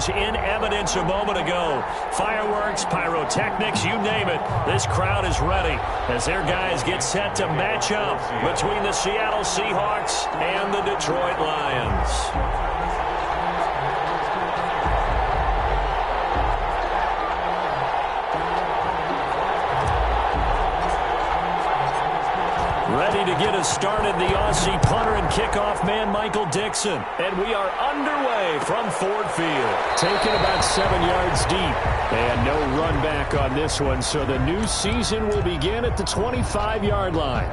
was in evidence a moment ago. Fireworks, pyrotechnics, you name it. This crowd is ready as their guys get set to match up between the Seattle Seahawks and the Detroit Lions. Ready to get us started, the Aussie punter and kickoff man, Michael Dixon. And we are underway from Ford Field. Taken about 7 yards deep. And no run back on this one, so the new season will begin at the 25-yard line.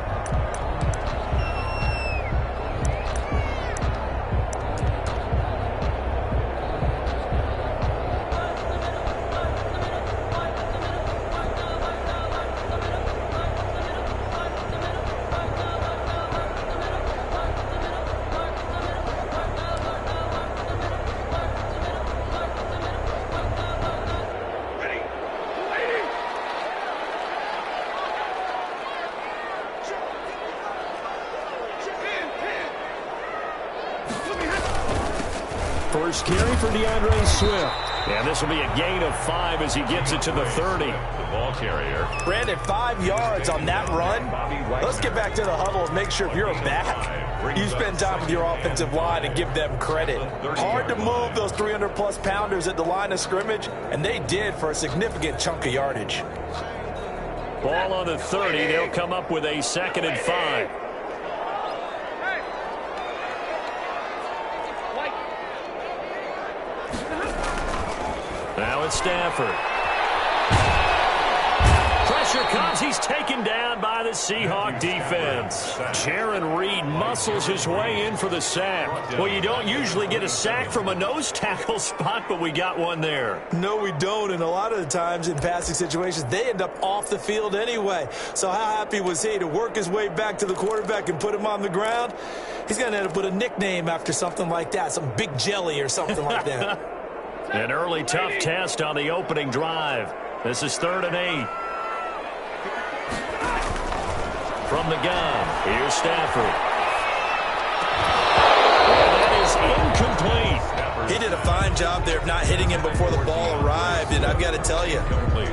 First carry for DeAndre Swift. And this will be a gain of 5 as he gets it to the 30. The ball carrier. Brandon, 5 yards on that run. Let's get back to the huddle and make sure if you're a back, you spend time with your offensive line and give them credit. Hard to move those 300-plus pounders at the line of scrimmage, and they did for a significant chunk of yardage. Ball on the 30. They'll come up with a 2nd and 5. Now it's Stafford. Pressure comes. He's taken down by the Seahawk defense. Jaron Reed muscles his way in for the sack. Well, you don't usually get a sack from a nose tackle spot, but we got one there. No, we don't, and a lot of the times in passing situations, they end up off the field anyway. So how happy was he to work his way back to the quarterback and put him on the ground? He's going to end up with a nickname after something like that, some Big Jelly or something like that. An early tough test on the opening drive. This is 3rd and 8. From the gun, here's Stafford. And that is incomplete. He did a fine job there of not hitting him before the ball arrived, and I've got to tell you,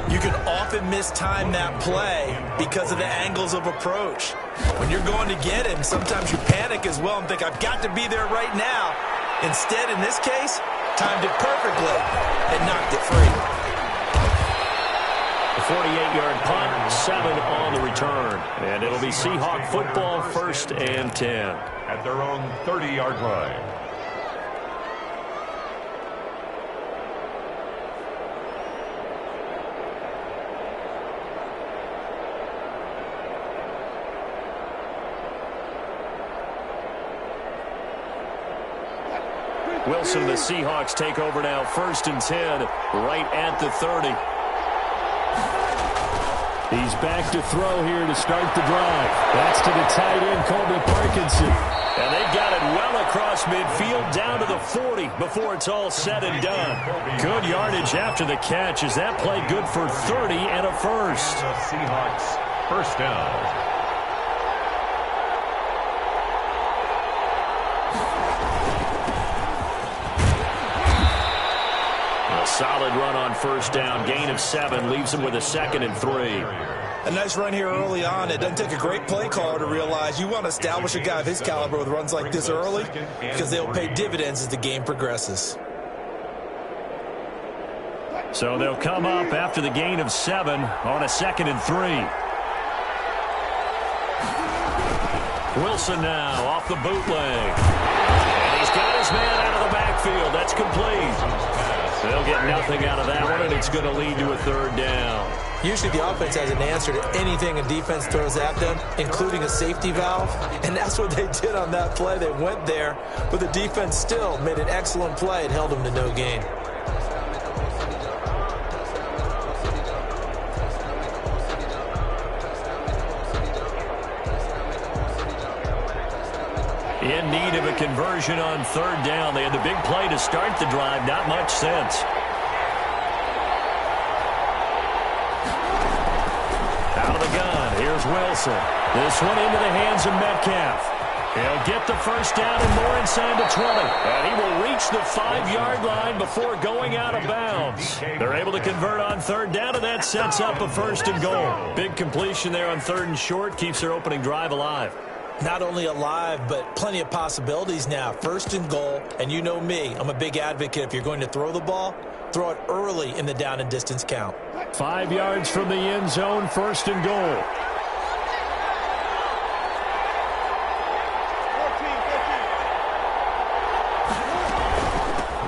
you can often mistime that play because of the angles of approach. When you're going to get him, sometimes you panic as well and think, I've got to be there right now. Instead, in this case, timed it perfectly and knocked it free. A 48-yard punt, 7 on the return. And it'll be Seahawk football, 1st and 10. At their own 30-yard line. Wilson and the Seahawks take over now, 1st and 10, right at the 30. He's back to throw here to start the drive. That's to the tight end, Colby Parkinson. And they got it well across midfield down to the 40 before it's all said and done. Good yardage after the catch as that play good for 30 and a first. The Seahawks, 1st down. Solid run on 1st down. Gain of 7 leaves them with a 2nd and 3. A nice run here early on. It doesn't take a great play caller to realize you want to establish a guy of his caliber with runs like this early because they'll pay dividends as the game progresses. So they'll come up after the gain of 7 on a 2nd and 3. Wilson now off the bootleg. And he's got his man out of the backfield. That's complete. They'll get nothing out of that one, and it's going to lead to a 3rd down. Usually the offense has an answer to anything a defense throws at them, including a safety valve, and that's what they did on that play. They went there, but the defense still made an excellent play and held them to no gain. In need of a conversion on 3rd down. They had the big play to start the drive. Not much sense. Out of the gun. Here's Wilson. This one into the hands of Metcalf. He'll get the first down and more inside the 20. And he will reach the 5-yard line before going out of bounds. They're able to convert on third down, and that sets up a first and goal. Big completion there on third and short keeps their opening drive alive. Not only alive, but plenty of possibilities now. First and goal, and you know me, I'm a big advocate. If you're going to throw the ball, throw it early in the down and distance count. 5 yards from the end zone, first and goal.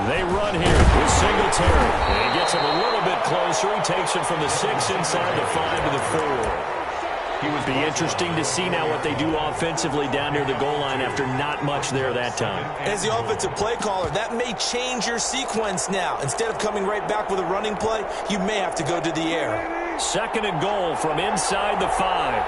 They run here with Singletary. And he gets him a little bit closer. He takes it from the 6 inside the 5 to the 4. It would be interesting to see now what they do offensively down near the goal line after not much there that time. As the offensive play caller, that may change your sequence now. Instead of coming right back with a running play, you may have to go to the air. Second and goal from inside the 5.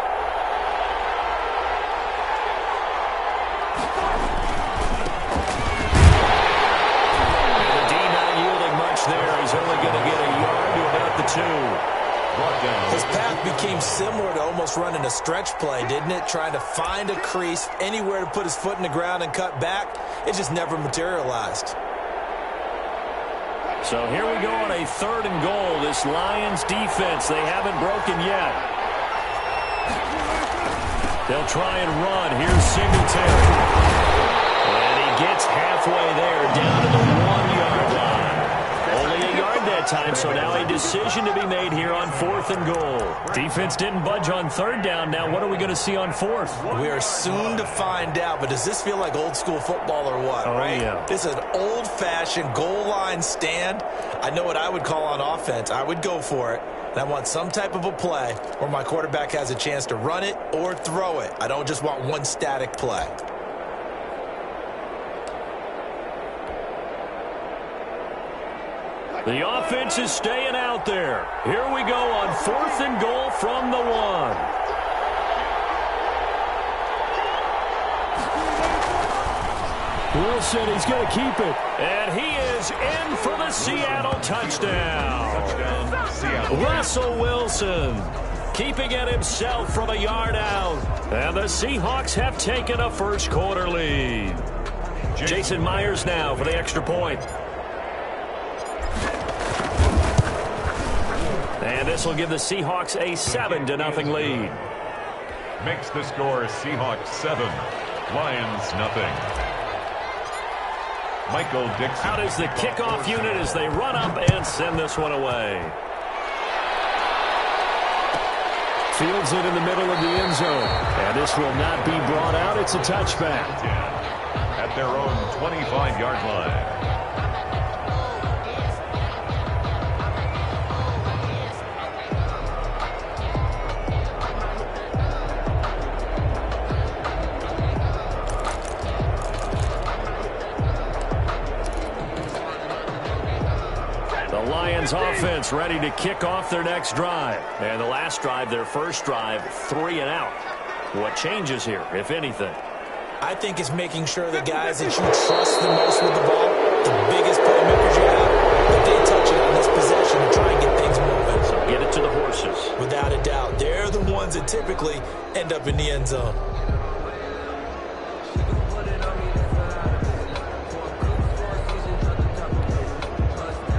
There, he's only going to get a yard to about the 2. His path became similar to almost running a stretch play, didn't it? Trying to find a crease, anywhere to put his foot in the ground and cut back. It just never materialized. So here we go on a third and goal. This Lions defense, they haven't broken yet. They'll try and run. Here's Singletary. And he gets halfway there, down to the 1-yard line. Only a yard that time, so now a decision to be made here on fourth and goal. Defense didn't budge on third down. Now what are we going to see on fourth? We are soon to find out, but does this feel like old school football or what, right? Yeah. This is an old-fashioned goal line stand. I know what I would call on offense. I would go for it. And I want some type of a play where my quarterback has a chance to run it or throw it. I don't just want one static play. The offense is staying out there. Here we go on fourth and goal from the 1. Wilson, he's going to keep it. And he is in for the Seattle touchdown. Seattle. Russell Wilson keeping it himself from a yard out. And the Seahawks have taken a first quarter lead. Jason Myers now for the extra point. And this will give the Seahawks a 7-0 lead. Makes the score Seahawks 7, Lions nothing. Michael Dixon. Out is the kickoff unit as they run up and send this one away. Fields it in the middle of the end zone. And this will not be brought out. It's a touchback. At their own 25-yard line. Lions offense ready to kick off their next drive. And the last drive, their first drive, 3 and out. What changes here, if anything? I think it's making sure the guys that you trust the most with the ball, the biggest playmakers you have, that they touch it on this possession to try and get things moving. So get it to the horses. Without a doubt. They're the ones that typically end up in the end zone.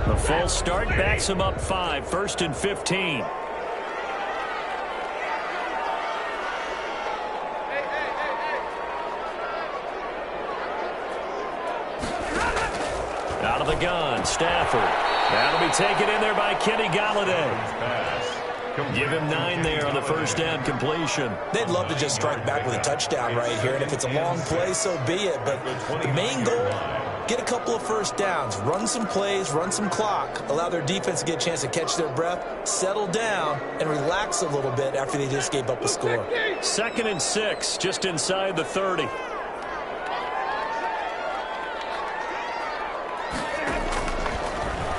The false start backs him up 5, 1st and 15. Out of the gun, Stafford. That'll be taken in there by Kenny Galladay. Give him 9 there on the first down completion. They'd love to just strike back with a touchdown right here, and if it's a long play, so be it. But the main goal, get a couple of first downs, run some plays, run some clock, allow their defense to get a chance to catch their breath, settle down, and relax a little bit after they just gave up a score. 2nd and 6, just inside the 30.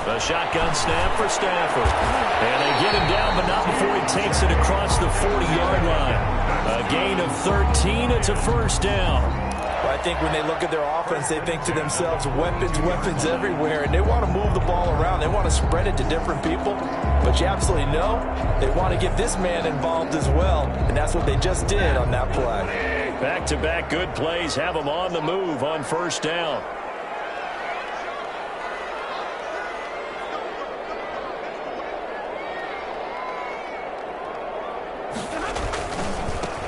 A shotgun snap for Stafford. And they get him down, but not before he takes it across the 40-yard line. A gain of 13. It's a first down. Well, I think when they look at their offense, they think to themselves, weapons, weapons everywhere. And they want to move the ball around. They want to spread it to different people. But you absolutely know they want to get this man involved as well. And that's what they just did on that play. Back-to-back good plays have them on the move on first down.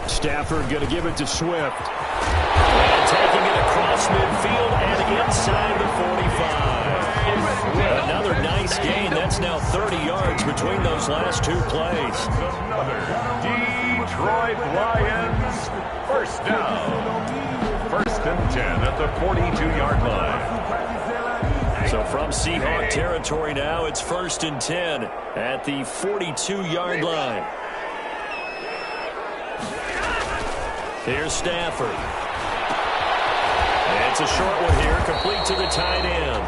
Stafford going to give it to Swift. And taking it across midfield and inside the 45. Another nice gain. That's now 30 yards between those last two plays. Detroit Lions, first down. First and 10 at the 42-yard line. So from Seahawk territory now, it's first and 10 at the 42-yard line. Here's Stafford. It's a short one here, complete to the tight end.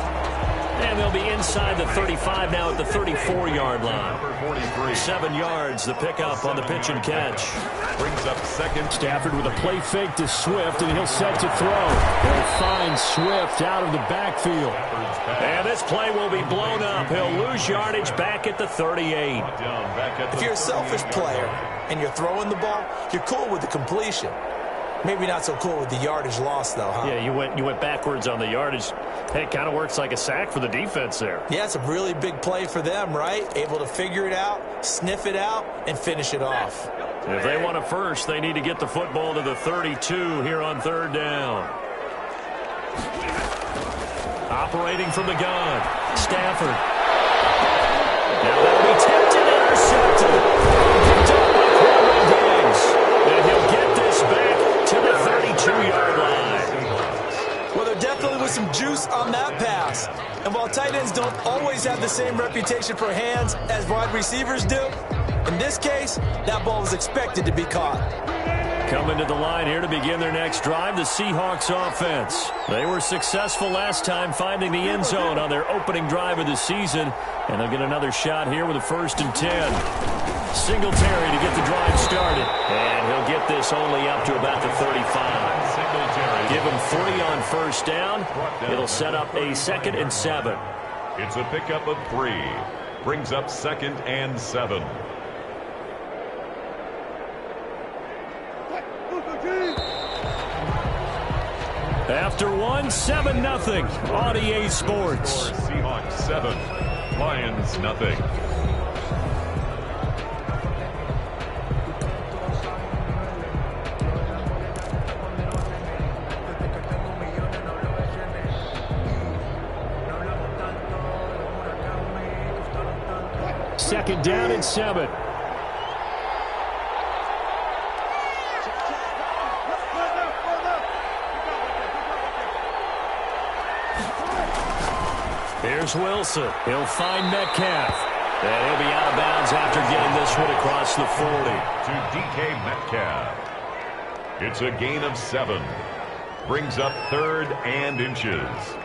And they'll be inside the 35 now at the 34-yard line. 7 yards, the pickup on the pitch and catch. Brings up second. Stafford with a play fake to Swift, and he'll set to throw. They'll find Swift out of the backfield. And this play will be blown up. He'll lose yardage back at the 38. If you're a selfish player and you're throwing the ball, you're cool with the completion. Maybe not so cool with the yardage loss, though, huh? Yeah, you went backwards on the yardage. Hey, it kind of works like a sack for the defense there. Yeah, it's a really big play for them, right? Able to figure it out, sniff it out, and finish it off. If they want a first, they need to get the football to the 32 here on third down. Operating from the gun, Stafford. Now that'll be tipped and intercepted. Picked up by Quentin Diggs. And he'll get this back to the 32-yard line. Well, there definitely was some juice on that pass. And while tight ends don't always have the same reputation for hands as wide receivers do, in this case, that ball was expected to be caught. Coming to the line here to begin their next drive, the Seahawks offense. They were successful last time finding the end zone on their opening drive of the season, and they'll get another shot here with a first and 10. Singletary to get the drive started, and he'll get this only up to about the 35. Singletary. Give him 3 on first down. It'll set up a 2nd and 7. It's a pickup of 3. Brings up 2nd and 7. After 1, 7-0 on EA Sports. Seahawks 7, Lions nothing. Second down and 7. Here's Wilson. He'll find Metcalf. And he'll be out of bounds after getting this one across the 40. To DK Metcalf. It's a gain of 7. Brings up 3rd and inches.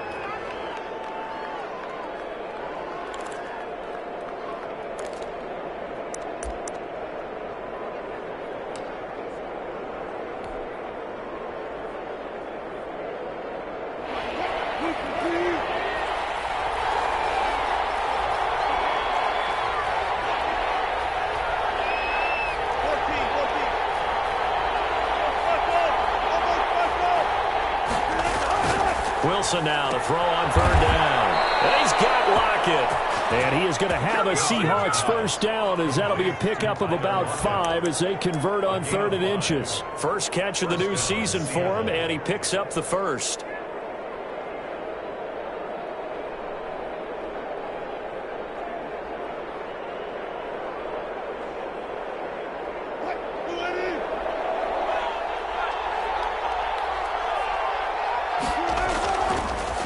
Wilson now to throw on 3rd down. And he's got Lockett. And he is going to have a Seahawks first down, as that'll be a pickup of about 5 as they convert on 3rd and inches. First catch of the new season for him, and he picks up the first.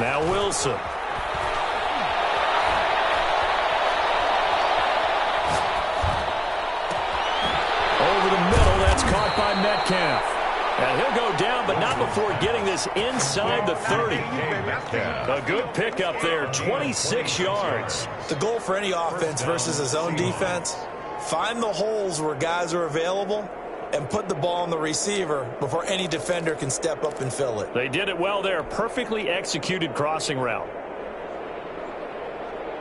Now Wilson. Over the middle, that's caught by Metcalf. And he'll go down, but not before getting this inside the 30. A good pickup there, 26 yards. The goal for any offense versus a zone defense, find the holes where guys are available and put the ball on the receiver before any defender can step up and fill it. They did it well there. Perfectly executed crossing route.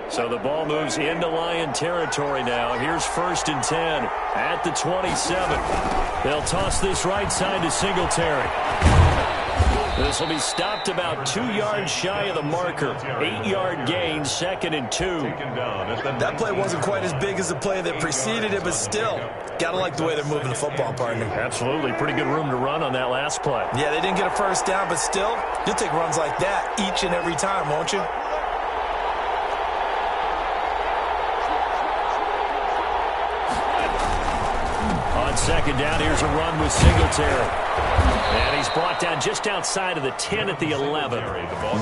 So the ball moves into Lion territory now. Here's 1st and 10 at the 27. They'll toss this right side to Singletary. This will be stopped about 2 yards shy of the marker. 8-yard gain, 2nd and 2. That play wasn't quite as big as the play that preceded it, but still, got to like the way they're moving the football, partner. Absolutely. Pretty good room to run on that last play. Yeah, they didn't get a first down, but still, you'll take runs like that each and every time, won't you? On 2nd down, here's a run with Singletary. And he's brought down just outside of the 10 at the 11.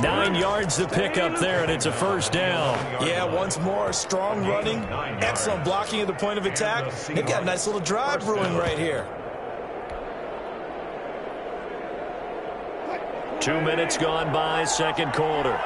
9 yards to pick up there, and it's a 1st down. Yeah, once more, strong running, excellent blocking at the point of attack. They've got a nice little drive brewing right here. 2 minutes gone by, 2nd quarter.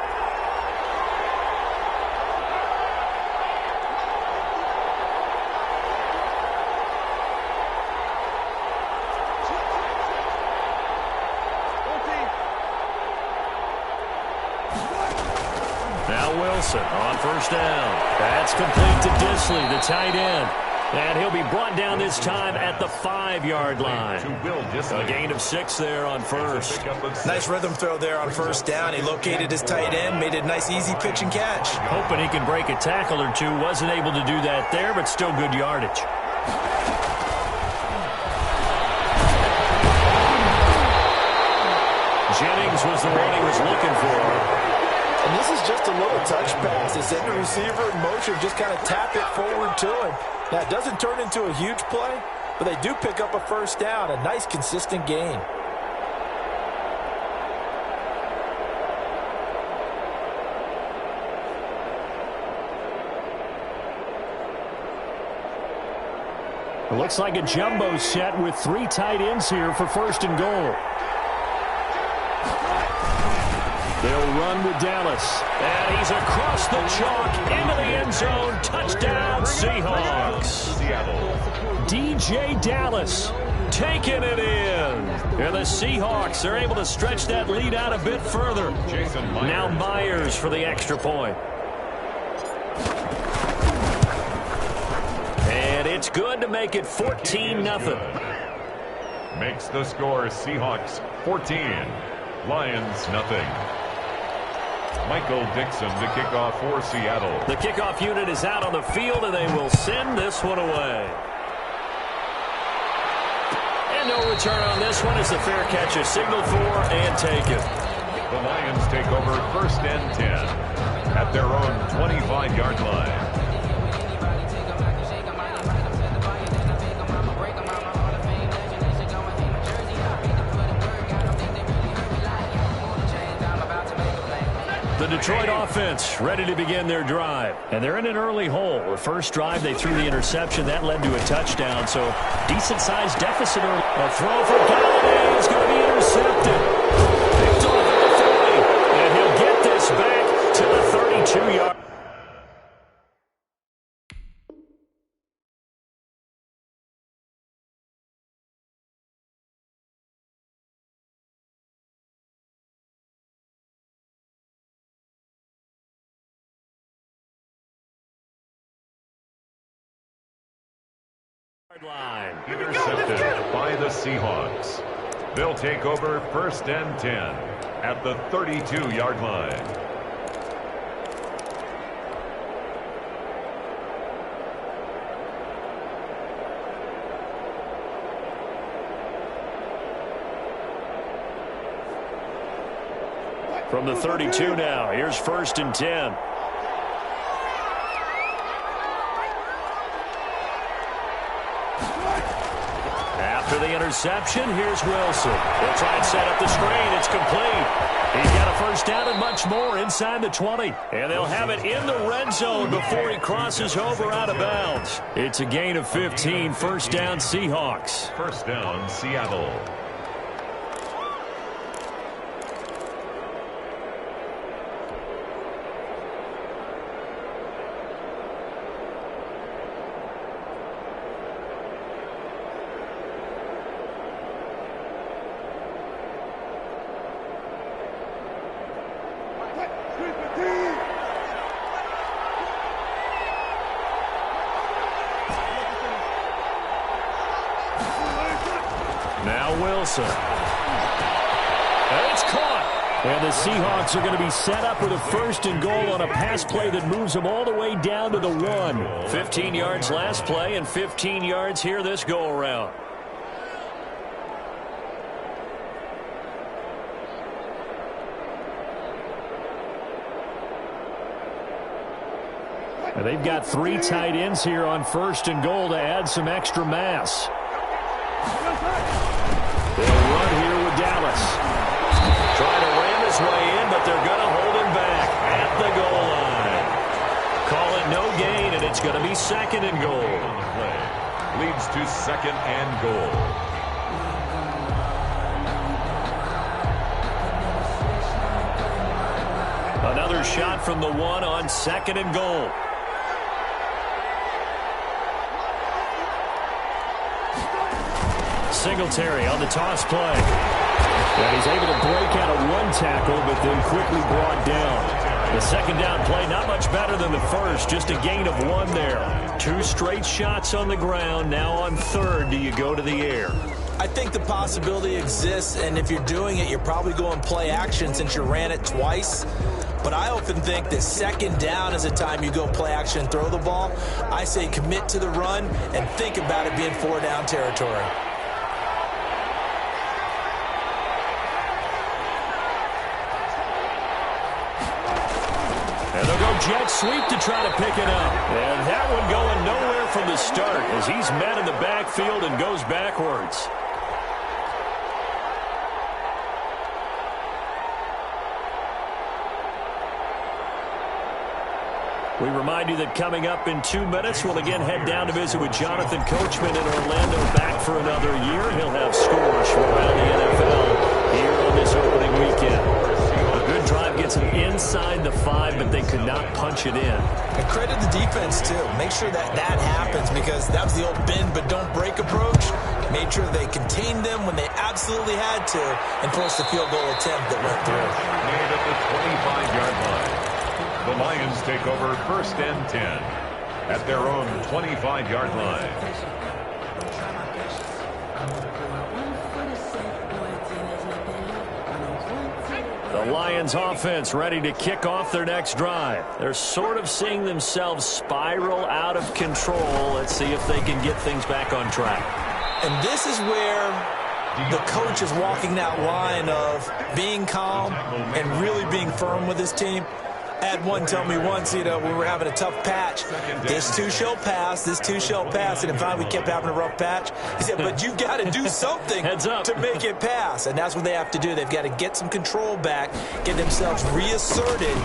Wilson on 1st down. That's complete to Disley, the tight end. And he'll be brought down this time at the 5-yard line. A gain of 6 there on 1st. Nice rhythm throw there on 1st down. He located his tight end, made a nice easy pitch and catch. Hoping he can break a tackle or two. Wasn't able to do that there, but still good yardage. Jennings was the one he was looking for. And this is just a little touch pass. They send the receiver in motion, just kind of tap it forward to him. Now, it doesn't turn into a huge play, but they do pick up a 1st down, a nice, consistent gain. It looks like a jumbo set with 3 tight ends here for 1st and goal. They'll run with Dallas. And he's across the chalk into the end zone. Touchdown, Seahawks. DJ Dallas taking it in. And the Seahawks are able to stretch that lead out a bit further. Now Myers for the extra point. And it's good to make it 14-0. Makes the score Seahawks 14, Lions nothing. Michael Dixon to kick off for Seattle. The kickoff unit is out on the field, and they will send this one away. And no return on this one as the fair catch is signaled for and taken. The Lions take over 1st and 10 at their own 25-yard line. The Detroit offense ready to begin their drive. And they're in an early hole. The first drive, they threw the interception. That led to a touchdown. So, decent-sized deficit. A throw for Galladay is going to be intercepted. Picked off at the 40. And he'll get this back to the 32-yard. Line. Intercepted by the Seahawks. They'll take over 1st and 10 at the 32-yard line. From the 32 now, here's 1st and 10. After the interception, here's Wilson. They'll try and set up the screen. It's complete. He's got a 1st down and much more inside the 20. And they'll have it in the red zone before he crosses over out of bounds. It's a gain of 15. 1st down, Seahawks. 1st down, Seattle. Wilson. And it's caught. And the Seahawks are going to be set up with a 1st and goal on a pass play that moves them all the way down to the 1. 15 yards last play and 15 yards here this go-around. And they've got 3 tight ends here on 1st and goal to add some extra mass. They'll run here with Dallas. Trying to ram his way in, but they're going to hold him back at the goal line. Call it no gain, and it's going to be 2nd and goal. Leads to 2nd and goal. Another shot from the 1 on 2nd and goal. Singletary on the toss play. And he's able to break out of 1 tackle, but then quickly brought down. The 2nd down play, not much better than the first, just a gain of 1 there. 2 straight shots on the ground. Now on 3rd, do you go to the air? I think the possibility exists, and if you're doing it, you're probably going play action since you ran it twice. But I often think that 2nd down is the time you go play action and throw the ball. I say commit to the run and think about it being 4-down territory. And they'll go jet sweep to try to pick it up. And that one going nowhere from the start as he's met in the backfield and goes backwards. We remind you that coming up in 2 minutes, we'll again head down to visit with Jonathan Coachman in Orlando, back for another year. He'll have scores from around the NFL here on this opening weekend. A good drive gets them inside the 5, but they could not punch it in. And credit the defense, too. Make sure that happens, because that was the old bend but don't break approach. Made sure they contained them when they absolutely had to and forced the field goal attempt that went through. Made at the 25-yard line. The Lions take over 1st and 10 at their own 25-yard line. The Lions offense ready to kick off their next drive. They're sort of seeing themselves spiral out of control. Let's see if they can get things back on track. And this is where the coach is walking that line of being calm and really being firm with his team. I had one tell me once, when we were having a tough patch, this too shall pass, this too shall pass. And finally we kept having a rough patch. He said, but you've got to do something to make it pass. And that's what they have to do. They've got to get some control back, get themselves reasserted,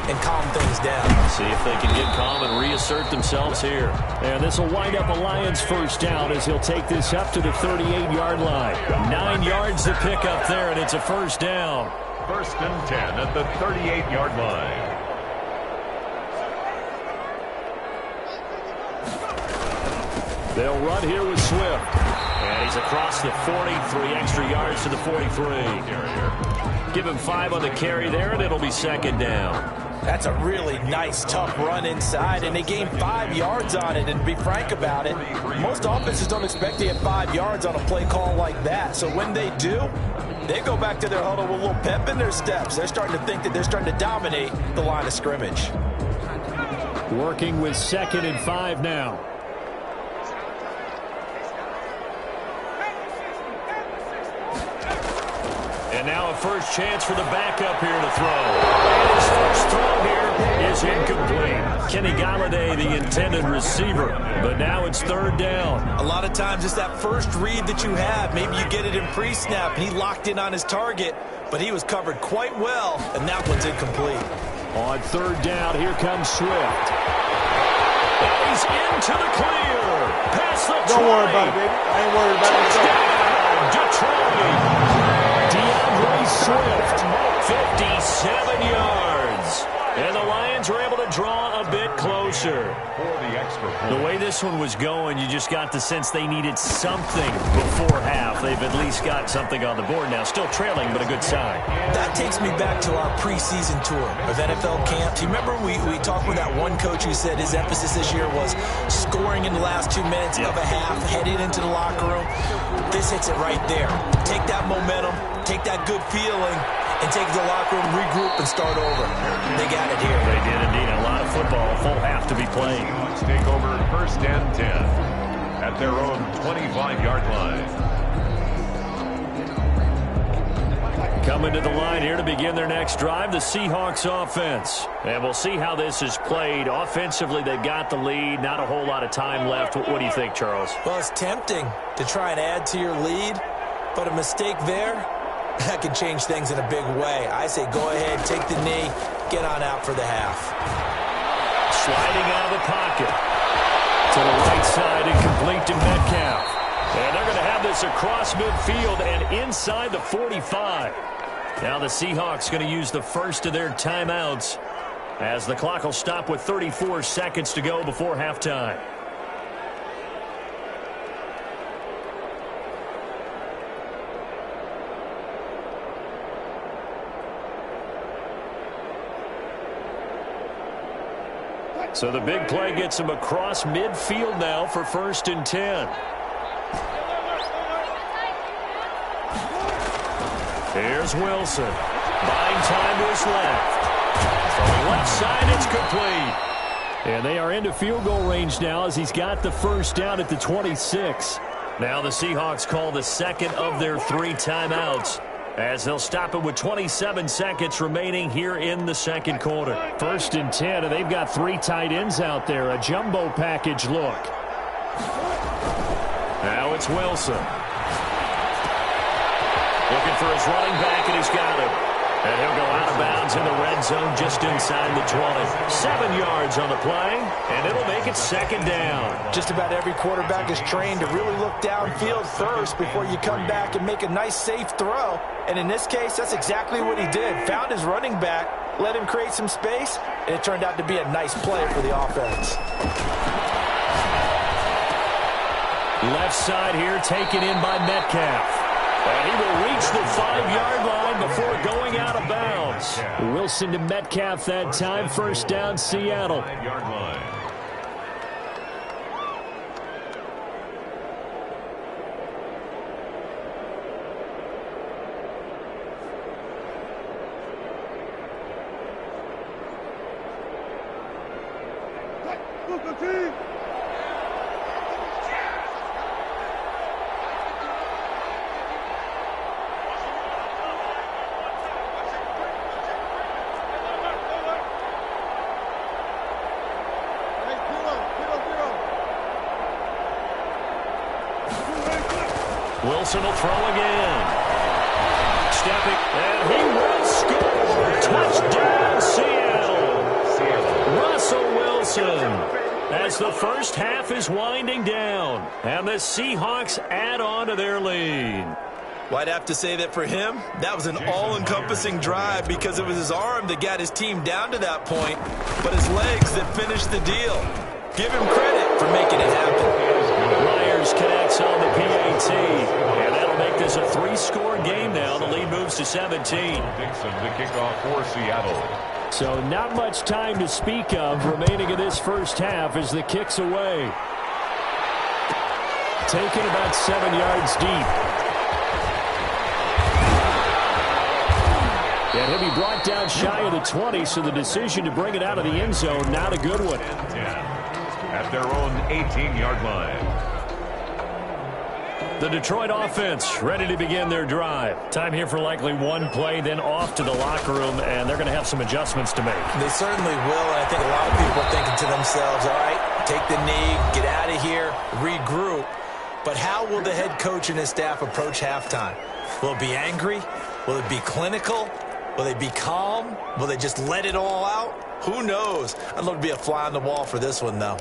and calm things down. See if they can get calm and reassert themselves here. And this will wind up a Lions 1st down as he'll take this up to the 38-yard line. 9 yards to pick up there, and it's a 1st down. 1st and 10 at the 38-yard line. They'll run here with Swift. And he's across the 40, 3 extra yards to the 43. Give him 5 on the carry there, and it'll be 2nd down. That's a really nice, tough run inside, and they gained 5 yards on it. And to be frank about it, most offenses don't expect to get 5 yards on a play call like that. So when they do, they go back to their huddle with a little pep in their steps. They're starting to think that they're starting to dominate the line of scrimmage. Working with 2nd and 5 now. And now a first chance for the backup here to throw. And his first throw here is incomplete. Kenny Galladay, the intended receiver, but now it's 3rd down. A lot of times it's that first read that you have. Maybe you get it in pre-snap, and he locked in on his target, but he was covered quite well, and that one's incomplete. On 3rd down, here comes Swift. And he's into the clear. Past the 20. Don't worry about it, baby. I ain't worried about it. Touchdown, Detroit. DeAndre Swift, 57 yards. And the Lions are able to draw a bit closer. The way this one was going, you just got the sense they needed something before half. They've at least got something on the board now. Still trailing, but a good sign. That takes me back to our preseason tour of NFL camps. You remember we talked with that one coach who said his emphasis this year was scoring in the last 2 minutes of a half, heading into the locker room. This hits it right there. Take that momentum, take that good feeling, and take the locker room, regroup, and start over. They got it here. They did indeed. A lot of football, full half to be played. Let's take over 1st and 10 at their own 25-yard line. Coming to the line here to begin their next drive, the Seahawks offense. And we'll see how this is played. Offensively, they've got the lead. Not a whole lot of time left. What do you think, Charles? Well, it's tempting to try and add to your lead, but a mistake there, that could change things in a big way. I say go ahead, take the knee, get on out for the half. Sliding out of the pocket. To the right side and complete to Metcalf. And they're going to have this across midfield and inside the 45. Now the Seahawks going to use the first of their timeouts as the clock will stop with 34 seconds to go before halftime. So the big play gets him across midfield now for 1st and 10. Here's Wilson. Buying time to his left. From the left side, it's complete. And they are into field goal range now as he's got the first down at the 26. Now the Seahawks call the second of their 3 timeouts as they'll stop it with 27 seconds remaining here in the second quarter. 1st and 10, and they've got 3 tight ends out there. A jumbo package look. Now it's Wilson. Looking for his running back, and he's got him. And he'll go out of bounds in the red zone just inside the 20. 7 yards on the play, and it'll make it 2nd down. Just about every quarterback is trained to really look downfield first before you come back and make a nice, safe throw. And in this case, that's exactly what he did. Found his running back, let him create some space, and it turned out to be a nice play for the offense. Left side here taken in by Metcalf. And he will reach the 5-yard line before going out of bounds. Wilson to Metcalf that time. 1st down, Seattle. 5-yard line. Wilson will throw again. Stepping, and he will score. Touchdown, Seattle. Russell Wilson. As the first half is winding down, and the Seahawks add on to their lead. Well, I'd have to say that for him, that was an all-encompassing drive because it was his arm that got his team down to that point, but his legs that finished the deal. Give him credit for making it happen. Myers connects on the PAT, and that'll make this a 3-score game now. The lead moves to 17. Dixon the kickoff for Seattle. So not much time to speak of remaining in this first half as the kick's away. Taken about 7 yards deep. And he'll be brought down shy of the 20, so the decision to bring it out of the end zone, not a good one. At their own 18-yard line. The Detroit offense ready to begin their drive. Time here for likely one play, then off to the locker room, and they're going to have some adjustments to make. They certainly will, and I think a lot of people are thinking to themselves, all right, take the knee, get out of here, regroup. But how will the head coach and his staff approach halftime? Will it be angry? Will it be clinical? Will they be calm? Will they just let it all out? Who knows? I'd love to be a fly on the wall for this one, though.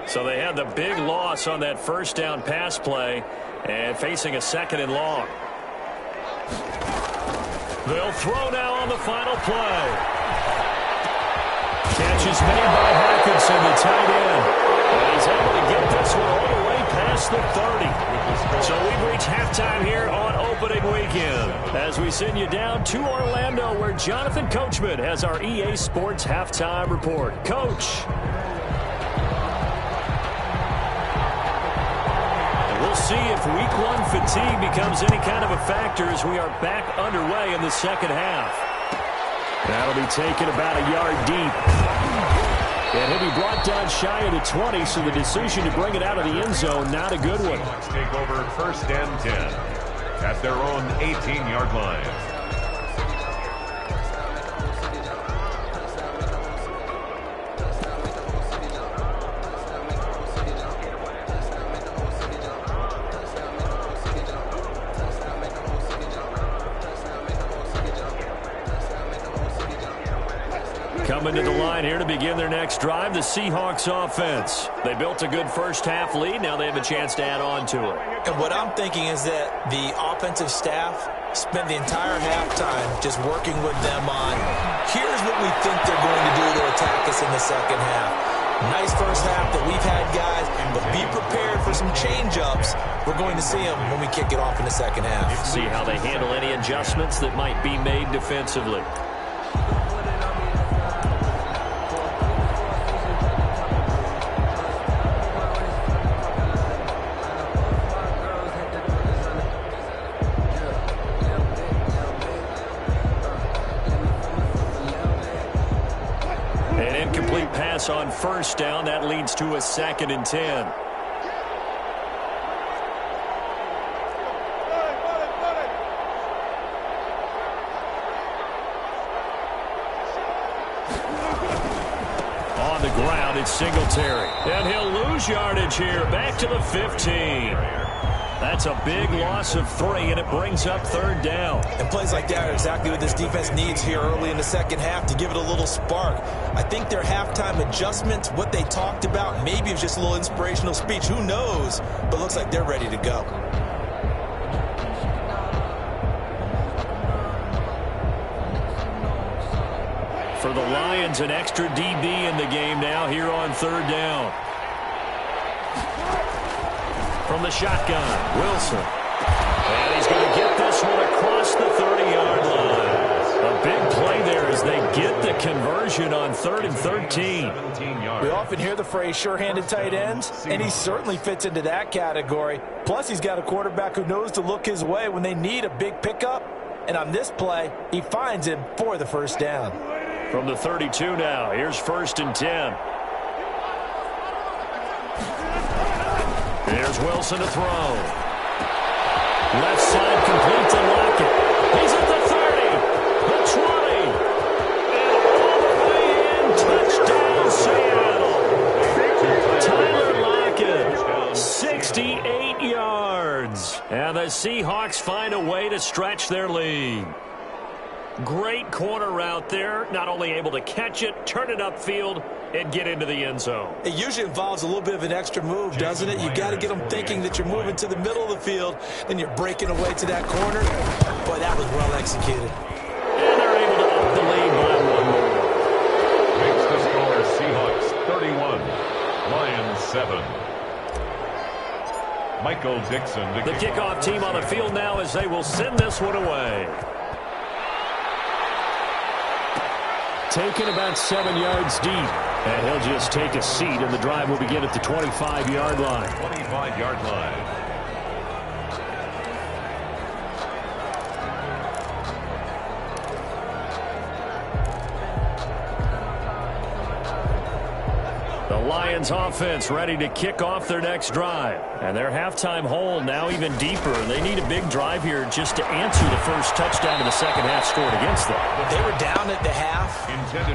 So they had the big loss on that first down pass play and facing a 2nd and long. They'll throw now on the final play. Catch is made by Hawkinson, the tight end. And he's able to get this one all the way past the 30. So we've reached halftime here on opening weekend as we send you down to Orlando where Jonathan Coachman has our EA Sports halftime report. Coach. And we'll see if week one fatigue becomes any kind of a factor as we are back underway in the second half. That'll be taken about a yard deep. And he'll be brought down shy of the 20, so the decision to bring it out of the end zone, not a good one. Seahawks take over 1st and 10 at their own 18-yard line. Coming to the line here to begin their next drive, the Seahawks offense. They built a good first-half lead. Now they have a chance to add on to it. And what I'm thinking is that the offensive staff spent the entire halftime just working with them on, here's what we think they're going to do to attack us in the second half. Nice first half that we've had, guys, but be prepared for some change-ups. We're going to see them when we kick it off in the second half. See how they handle any adjustments that might be made defensively. On first down, that leads to a 2nd and 10. On the ground, it's Singletary. And he'll lose yardage here, back to the 15. That's a big loss of 3, and it brings up 3rd down. And plays like that are exactly what this defense needs here early in the second half to give it a little spark. I think their halftime adjustments, what they talked about, maybe it was just a little inspirational speech. Who knows? But looks like they're ready to go. For the Lions, an extra DB in the game now here on 3rd down. From the shotgun, Wilson. And he's going to get this one across the 30-yard line. A big play there as they get the conversion on 3rd and 13. We often hear the phrase sure-handed tight ends, and he certainly fits into that category. Plus, he's got a quarterback who knows to look his way when they need a big pickup. And on this play, he finds him for the first down. From the 32 now, here's 1st and 10. Here's Wilson to throw. Left side complete to Lockett. He's at the 30, the 20, and all the way in. Touchdown, Seattle. Tyler Lockett, 68 yards. And the Seahawks find a way to stretch their lead. Great corner route there. Not only able to catch it, turn it upfield, and get into the end zone. It usually involves a little bit of an extra move, doesn't it? You got to get them thinking that you're moving to the middle of the field, then you're breaking away to that corner. Boy, that was well executed. And they're able to up the lead by 1 more. Makes the score Seahawks 31, Lions 7. Michael Dixon. The kickoff team on the field now as they will send this one away. Taken about 7 yards deep. And he'll just take a seat, and the drive will begin at the 25-yard line. 25-yard line. The Lions offense ready to kick off their next drive. And their halftime hole now even deeper. They need a big drive here just to answer the first touchdown of the second half scored against them. They were down at the half.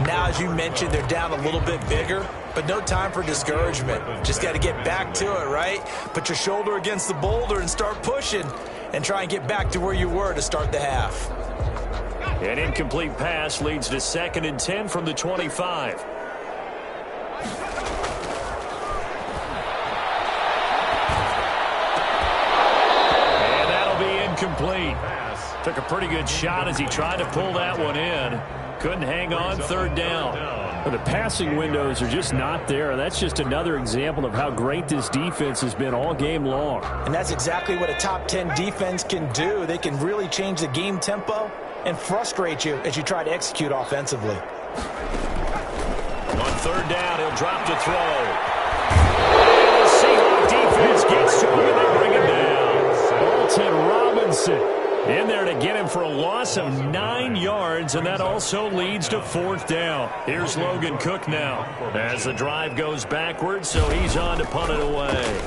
Now, as you mentioned, they're down a little bit bigger, but no time for discouragement. Just got to get back to it, right? Put your shoulder against the boulder and start pushing and try and get back to where you were to start the half. An incomplete pass leads to 2nd and 10 from the 25. And that'll be incomplete. Took a pretty good shot as he tried to pull that one in. Couldn't hang on, third down. Well, the passing windows are just not there. That's just another example of how great this defense has been all game long. And that's exactly what a top 10 defense can do. They can really change the game tempo and frustrate you as you try to execute offensively. On third down, he'll drop to throw. And the Seahawks defense gets to him and they bring him down. Alton Robinson in there to get him for a loss of 9 yards, and that also leads to fourth down. Here's Logan Cook now as the drive goes backwards, so he's on to punt it away.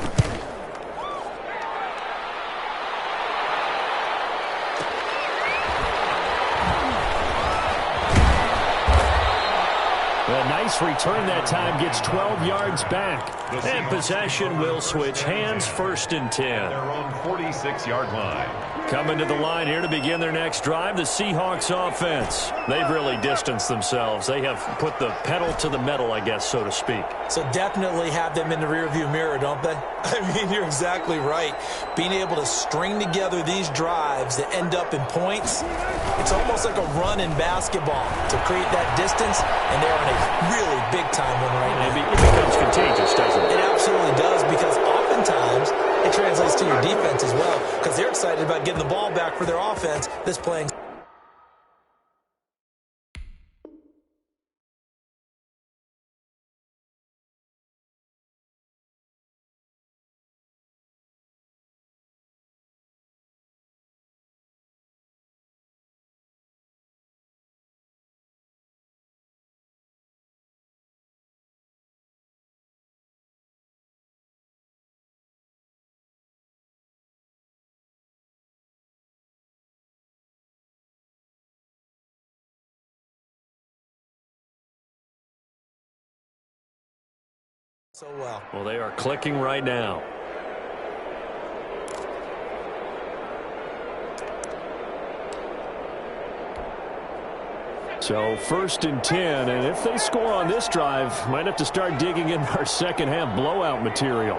A nice return that time, gets 12 yards back. And possession will switch hands, 1st and 10. Their own 46-yard line. Coming to the line here to begin their next drive, the Seahawks offense. They've really distanced themselves. They have put the pedal to the metal, I guess, so to speak. So definitely have them in the rearview mirror, don't they? I mean, you're exactly right. Being able to string together these drives that end up in points, it's almost like a run in basketball to create that distance, and they're on a really big-time one right now. It becomes contagious, doesn't it? It absolutely does, because oftentimes it translates to your defense as well, because they're excited about getting the ball back for their offense that's playing. So well, they are clicking right now. So 1st and 10, and if they score on this drive, might have to start digging in our second half blowout material.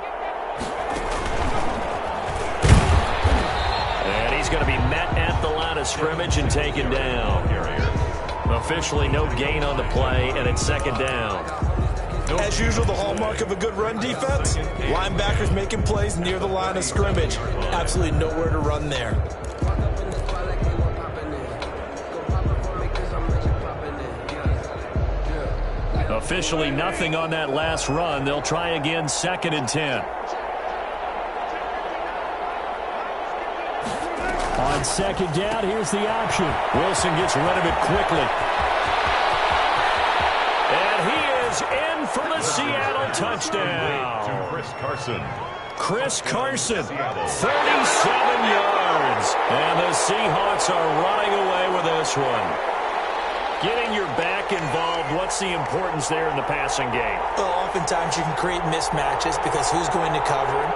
And he's going to be met at the line of scrimmage and taken down. Officially no gain on the play, and it's 2nd down. As usual, the hallmark of a good run defense, linebackers making plays near the line of scrimmage. Absolutely nowhere to run there. Officially nothing on that last run. They'll try again, 2nd and 10. On 2nd down, here's the option. Wilson gets rid of it quickly. And he is in for the Seattle touchdown. To Chris Carson. Chris Carson, 37 yards. And the Seahawks are running away with this one. Getting your back involved, what's the importance there in the passing game? Well, oftentimes you can create mismatches because who's going to cover him?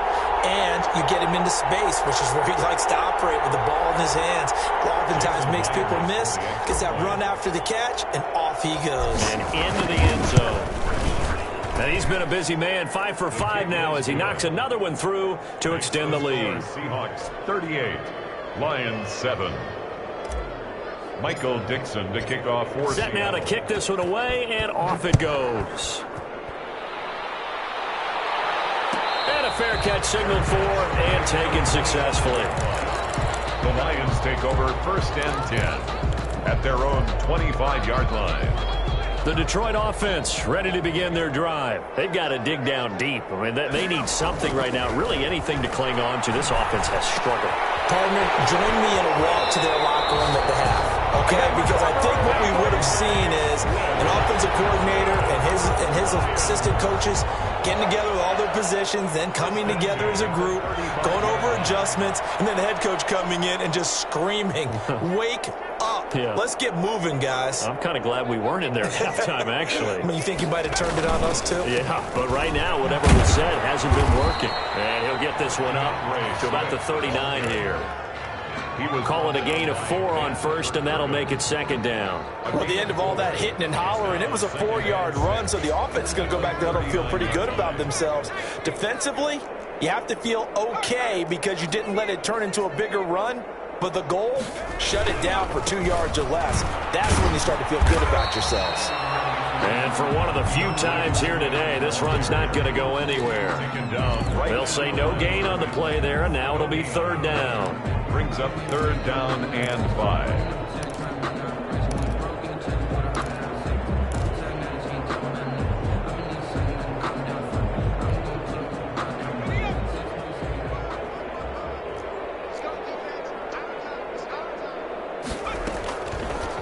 And you get him into space, which is where he likes to operate with the ball in his hands. It oftentimes makes people miss, gets that run after the catch, and off he goes. And into the end zone. And he's been a busy man, 5 for 5 now as he knocks another one through to extend the lead. Seahawks 38, Lions 7. Michael Dixon to kick off for Set now to kick this one away, and off it goes. And a fair catch signaled for and taken successfully. The Lions take over 1st and 10 at their own 25-yard line. The Detroit offense ready to begin their drive. They've got to dig down deep. I mean, they need something right now, really anything to cling on to. This offense has struggled. Partner, join me in a walk to their locker room at the half. Okay, because I think what we would have seen is an offensive coordinator and his assistant coaches getting together with all their positions, then coming together as a group, going over adjustments, and then the head coach coming in and just screaming, "Wake up. Yeah. Let's get moving, guys." I'm kind of glad we weren't in there at halftime, actually. I mean, you think you might have turned it on us, too? Yeah, but right now, whatever was said hasn't been working. And he'll get this one up to about the 39 here. He will call it a gain of 4 on 1st, and that'll make it 2nd down. Well, at the end of all that hitting and hollering, it was a 4-yard run, so the offense is going to go back there and feel pretty good about themselves. Defensively, you have to feel okay because you didn't let it turn into a bigger run. But the goal, shut it down for 2 yards or less. That's when you start to feel good about yourselves. And for one of the few times here today, this run's not going to go anywhere. They'll say no gain on the play there, and now it'll be 3rd down. Brings up 3rd down and 5.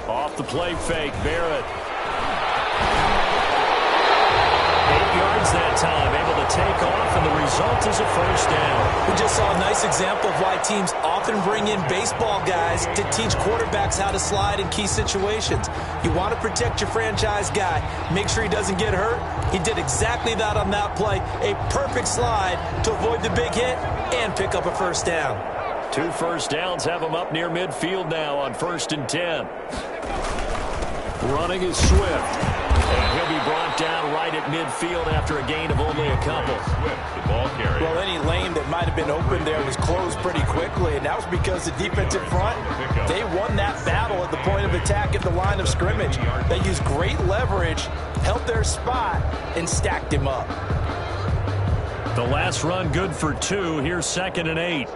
Off the play fake, Barrett. 8 yards that time, able to take off, and the result is a 1st down. We just saw a nice example of why teams often bring in baseball guys to teach quarterbacks how to slide in key situations. You want to protect your franchise guy. Make sure he doesn't get hurt. He did exactly that on that play. A perfect slide to avoid the big hit and pick up a 1st down. 2 first downs have him up near midfield now on 1st and 10. Running is Swift. And he'll be brought down right at midfield after a gain of only a couple. Swift, the ball carrier. Well, any lane that might have been open there was closed pretty quickly, and that was because the defensive front, they won that battle at the point of attack at the line of scrimmage. They used great leverage, held their spot, and stacked him up. The last run good for 2. Here's 2nd and 8.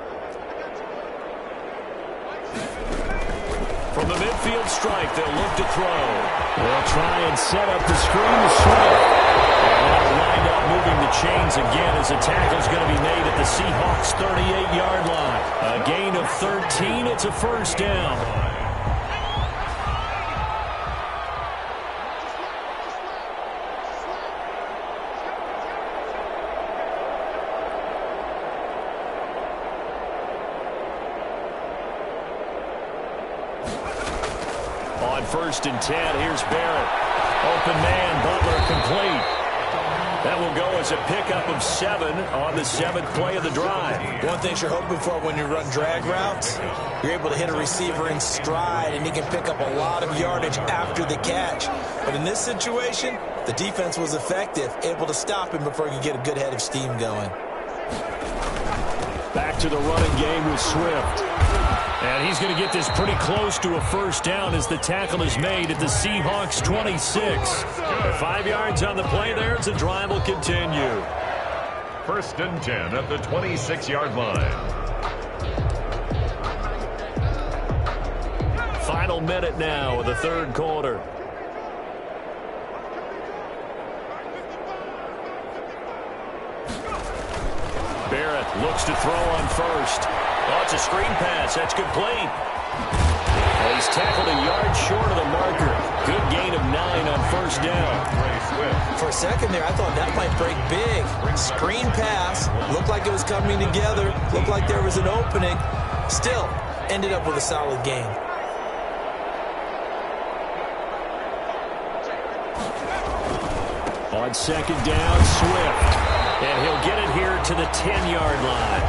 From the midfield strike, they'll look to throw. They'll try and set up the screen to Swift. And that'll wind up moving the chains again as the tackle's going to be made at the Seahawks' 38-yard line. A gain of 13. It's a 1st down. On 1st and 10, here's Barrett. Open man, Butler complete. That will go as a pickup of 7 on the 7th play of the drive. One thing you're hoping for when you run drag routes, you're able to hit a receiver in stride, and he can pick up a lot of yardage after the catch. But in this situation, the defense was effective, able to stop him before he could get a good head of steam going. Back to the running game with Swift. And he's going to get this pretty close to a 1st down as the tackle is made at the Seahawks' 26. 5 yards on the play there as the drive will continue. 1st and 10 at the 26-yard line. Final minute now of the 3rd quarter. Barrett looks to throw on 1st. Oh, it's a screen pass. That's complete. And he's tackled a yard short of the marker. Good gain of 9 on 1st down. For a second there, I thought that might break big. Screen pass. Looked like it was coming together. Looked like there was an opening. Still, ended up with a solid gain. On 2nd down, Swift. And he'll get it here to the 10-yard line.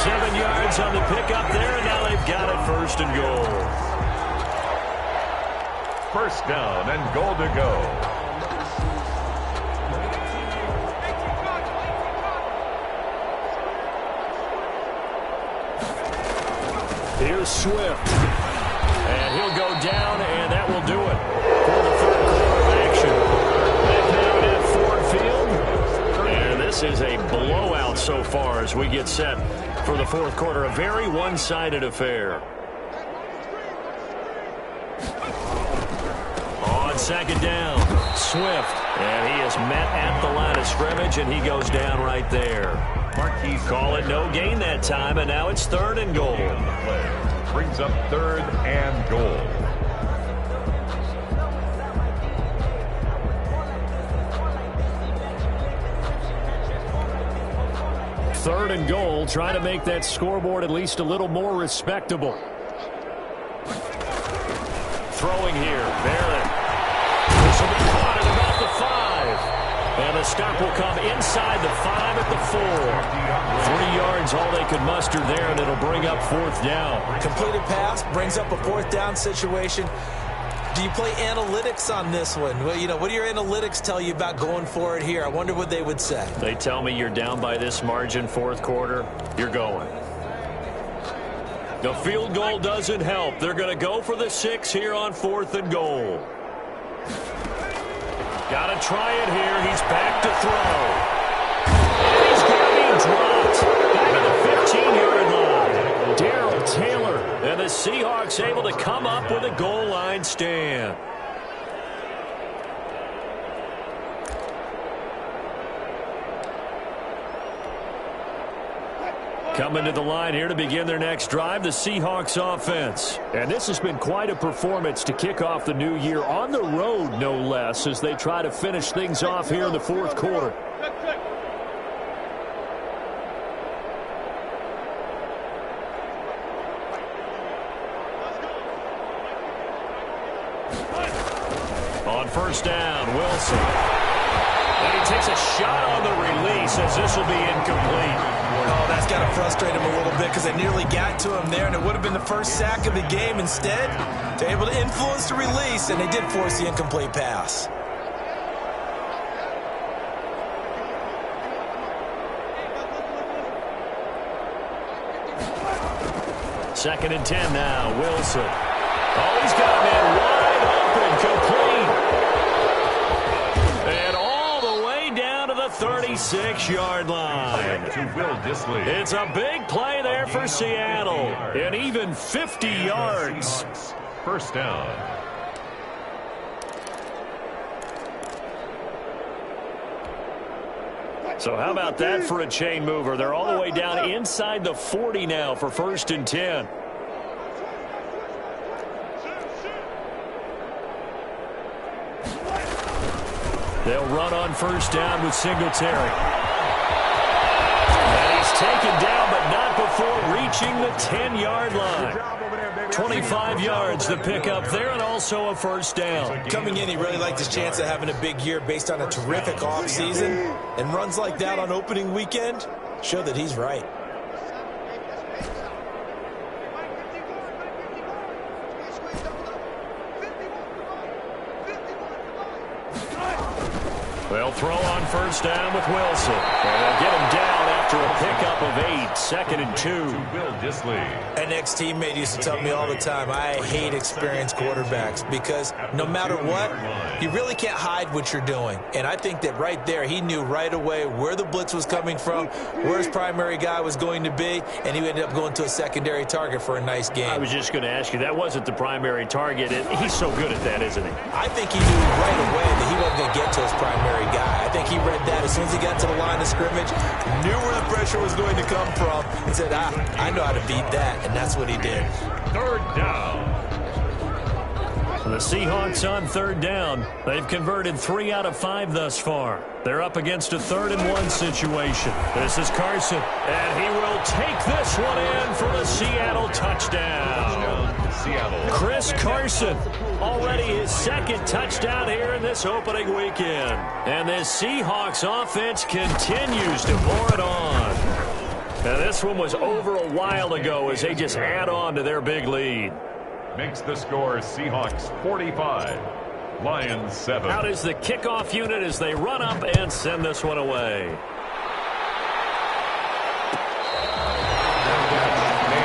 7 yards on the pickup there, and now they've got it 1st and goal. 1st down and goal to go. Here's Swift. And he'll go down, and that will do it for the 3rd quarter of action. Back now at Ford Field. And this is a blowout so far as we get set for the 4th quarter. A very one-sided affair. On 2nd down, Swift. And he is met at the line of scrimmage, and he goes down right there. Marquise Call it no gain that time, and now it's 3rd and goal. Brings up 3rd and goal. Third and goal, trying to make that scoreboard at least a little more respectable. Throwing here, Barrett. This will be caught at about the 5. And the stop will come inside the 5 at the 4. 3 yards, all they could muster there, and it'll bring up 4th down. Completed pass, brings up a 4th down situation. Do you play analytics on this one? Well, you know, what do your analytics tell you about going for it here? I wonder what they would say. They tell me you're down by this margin 4th quarter, you're going. The field goal doesn't help. They're going to go for the 6 here on 4th and goal. Got to try it here. He's back to throw. And he's going to be dropped. Back at the 15-yard line. Darrell Taylor. And the Seahawks able to come up with a goal line stand. Coming to the line here to begin their next drive, the Seahawks offense. And this has been quite a performance to kick off the new year on the road, no less, as they try to finish things off here in the 4th quarter. On 1st down, Wilson. And he takes a shot on the release as this will be incomplete. Oh, that's got to frustrate him a little bit because they nearly got to him there, and it would have been the first sack of the game. Instead, they're able to influence the release, and they did force the incomplete pass. Second and 10 now, Wilson. Oh, he's got a man wide open, complete. And all the way down to the 36-yard line. It's a big play there for Seattle. And even 50 yards. 1st down. So how about that for a chain mover? They're all the way down inside the 40 now for 1st and 10. They'll run on 1st down with Singletary. And he's taken down, but not before reaching the 10-yard line. 25 yards the pickup there, and also a 1st down. Coming in, he really liked his chance of having a big year based on a terrific offseason. And runs like that on opening weekend show that he's right. They'll throw on 1st down with Wilson. And they'll get him down after a pickup of 8. 2nd and 2. An ex-teammate used to tell me all the time, I hate experienced quarterbacks because no matter what, you really can't hide what you're doing. And I think that right there, he knew right away where the blitz was coming from, where his primary guy was going to be, and he ended up going to a secondary target for a nice game. I was just going to ask you, that wasn't the primary target. He's so good at that, isn't he? I think he knew right away that he wasn't going to get to his primary guy. I think he read that as soon as he got to the line of scrimmage, knew where the pressure was going to come from, and said, I know how to beat that, and that's what he did. 3rd down. So the Seahawks on 3rd down. They've converted 3 out of 5 thus far. They're up against a 3rd and 1 situation. This is Carson, and he will take this one in for the Seattle touchdown. Chris Carson, already his 2nd touchdown here in this opening weekend. And this Seahawks offense continues to pour it on. Now this one was over a while ago as they just add on to their big lead. Makes the score Seahawks 45, Lions 7. Out is the kickoff unit as they run up and send this one away. Made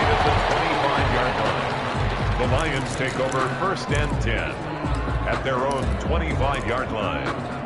at the 25-yard line. The Lions take over 1st and 10 at their own 25-yard line.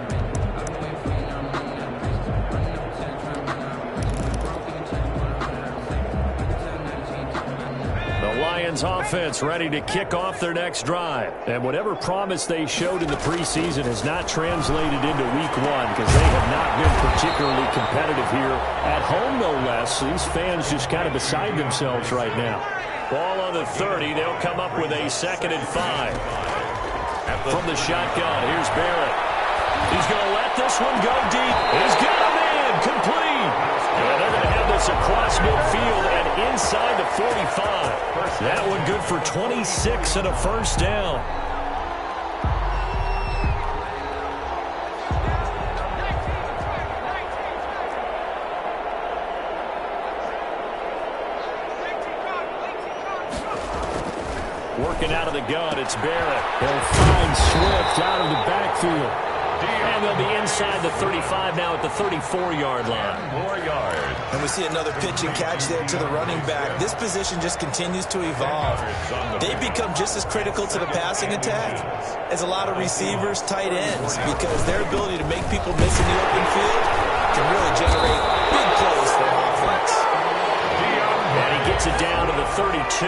Lions offense ready to kick off their next drive. And whatever promise they showed in the preseason has not translated into week 1 because they have not been particularly competitive here at home, no less. These fans just kind of beside themselves right now. Ball on the 30. They'll come up with a 2nd and 5. From the shotgun, here's Barrett. He's going to let this one go deep. He's got a man complete. And they're going to have this across midfield and inside the 45. That one good for 26 and a 1st down. Working out of the gun, it's Barrett. They'll find Swift out of the backfield. And they'll be inside the 35 now at the 34-yard line. 4 yards. And we see another pitch and catch there to the running back. This position just continues to evolve. They've become just as critical to the passing attack as a lot of receivers, tight ends, because their ability to make people miss in the open field can really generate big plays for offense. And he gets it down to the 32.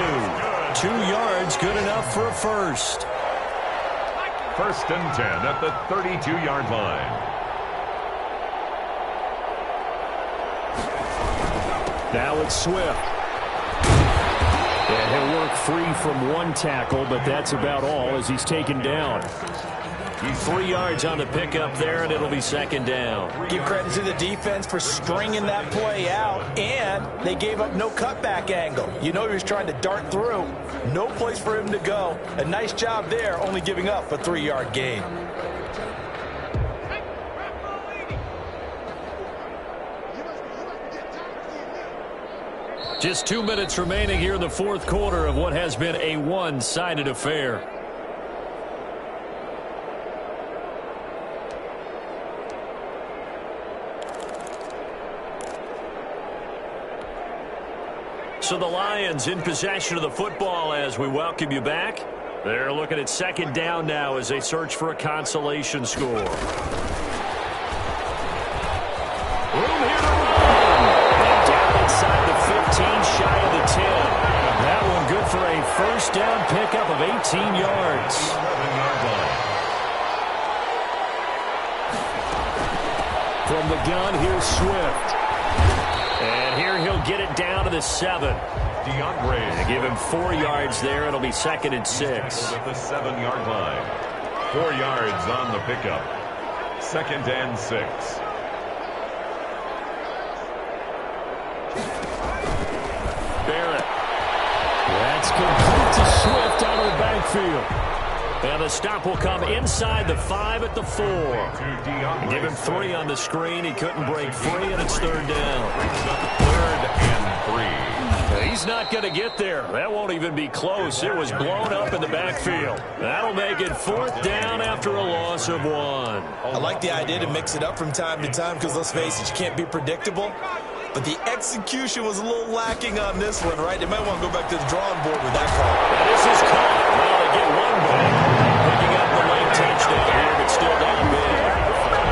2 yards, good enough for a first. First and 10 at the 32-yard line. Now it's Swift. And he'll work free from one tackle, but that's about all as he's taken down. 3 yards on the pickup there, and it'll be second down. Give credit to the defense for stringing that play out, and they gave up no cutback angle. You know he was trying to dart through. No place for him to go. A nice job there, only giving up a 3-yard gain. Just 2 minutes remaining here in the fourth quarter of what has been a one-sided affair. So the Lions in possession of the football as we welcome you back. They're looking at second down now as they search for a consolation score. Room here to run. And down inside the 15, shy of the 10. That one good for a first down pickup of 18 yards. 11-yard line. From the gun, here's Swift. And here he'll get it down to the 7. DeAndre. They give him 4 yards there. It'll be second and 6. At the 7-yard line. 4 yards on the pickup. Second and 6. Barrett. That's complete to Swift out of the backfield. And the stop will come inside the 5 at the 4. Give him 3 on the screen. He couldn't break free, and it's third down. Third and 3. He's not going to get there. That won't even be close. It was blown up in the backfield. That'll make it fourth down after a loss of 1. I like the idea to mix it up from time to time because, let's face it, you can't be predictable. But the execution was a little lacking on this one, right? They might want to go back to the drawing board with that call. And this is caught. Well, they get one back. Picking up the late touchdown here, but still down big.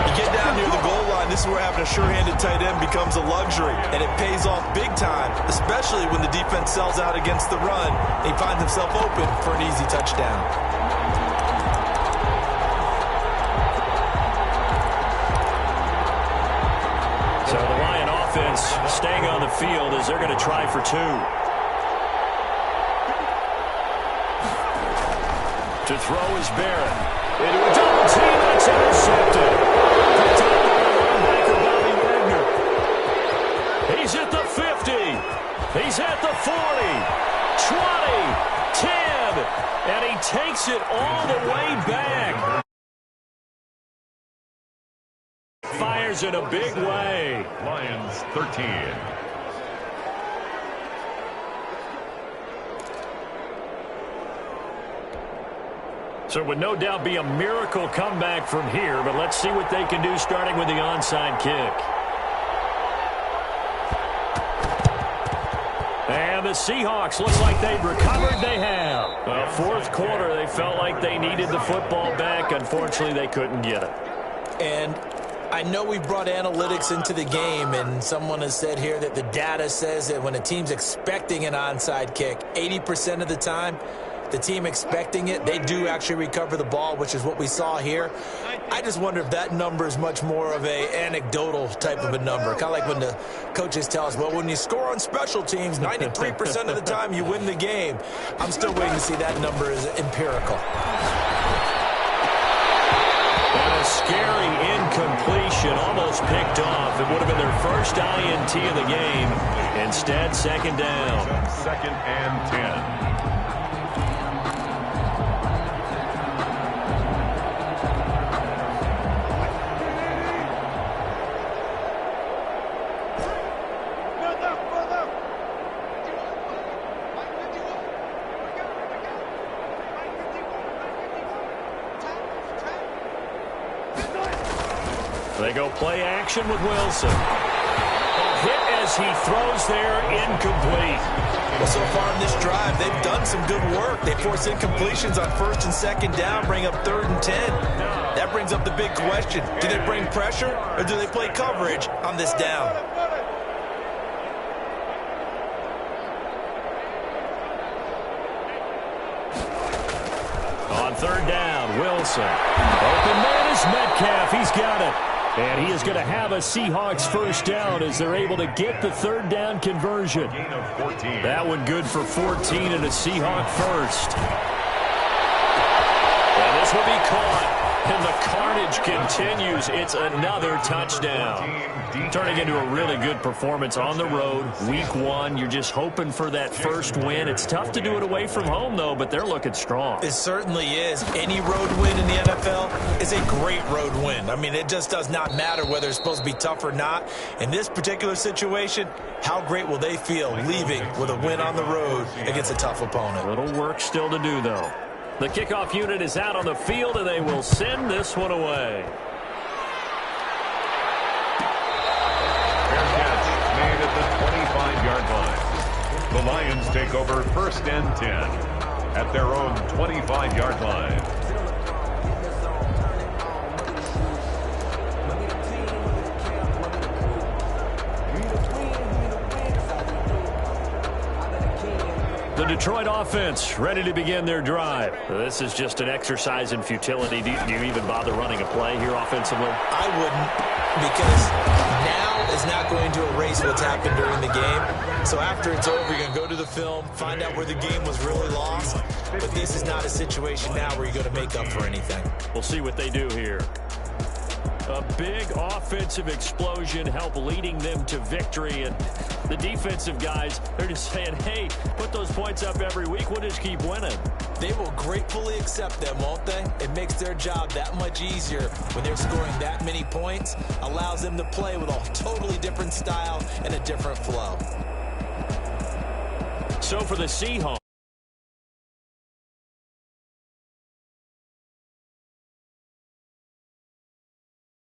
You get down near the goal line, this is where having a sure-handed tight end becomes a luxury. And it pays off big time, especially when the defense sells out against the run. He finds himself open for an easy touchdown. So the Lion offense staying on the field as they're going to try for 2. To throw is Barrett. Into a double team, that's intercepted. Picked up by the linebacker, Bobby Wagner. He's at the 50. He's at the 40. 20. 10. And he takes it all the way back. Fires in a big way. Lions 13. So it would no doubt be a miracle comeback from here, but let's see what they can do starting with the onside kick. And the Seahawks looks like they've recovered. They have. Well, fourth quarter, they felt like they needed the football back. Unfortunately, they couldn't get it. And I know we brought analytics into the game, and someone has said here that the data says that when a team's expecting an onside kick, 80% of the time, the team expecting it, they do actually recover the ball, which is what we saw here. I just wonder if that number is much more of a anecdotal type of a number. Kind of like when the coaches tell us, well, when you score on special teams, 93% of the time you win the game. I'm still waiting to see that number is empirical. And a scary incompletion, almost picked off. It would have been their first INT of the game. Instead, second down. Second and 10. They go play action with Wilson. Hit as he throws there, incomplete. Well, so far in this drive, they've done some good work. They force incompletions on 1st and 2nd down, bring up 3rd and 10. That brings up the big question. Do they bring pressure or do they play coverage on this down? On 3rd down, Wilson. Open man is Metcalf. He's got it. And he is going to have a Seahawks 1st down as they're able to get the 3rd down conversion. That one good for 14 and a Seahawk 1st. And this will be caught. And the carnage continues. It's another touchdown. Turning into a really good performance on the road. Week 1, you're just hoping for that first win. It's tough to do it away from home, though, but they're looking strong. It certainly is. Any road win in the NFL is a great road win. I mean, it just does not matter whether it's supposed to be tough or not. In this particular situation, how great will they feel leaving with a win on the road against a tough opponent? Little work still to do, though. The kickoff unit is out on the field, and they will send this one away. Fair catch made at the 25-yard line. The Lions take over 1st and 10 at their own 25-yard line. The Detroit offense ready to begin their drive. This is just an exercise in futility. Do you even bother running a play here offensively? I wouldn't, because now is not going to erase what's happened during the game. So after it's over, you're going to go to the film, find out where the game was really lost. But this is not a situation now where you're going to make up for anything. We'll see what they do here. A big offensive explosion help leading them to victory. And the defensive guys, they're just saying, hey, put those points up every week. We'll just keep winning. They will gratefully accept them, won't they? It makes their job that much easier when they're scoring that many points. Allows them to play with a totally different style and a different flow. So for the Seahawks.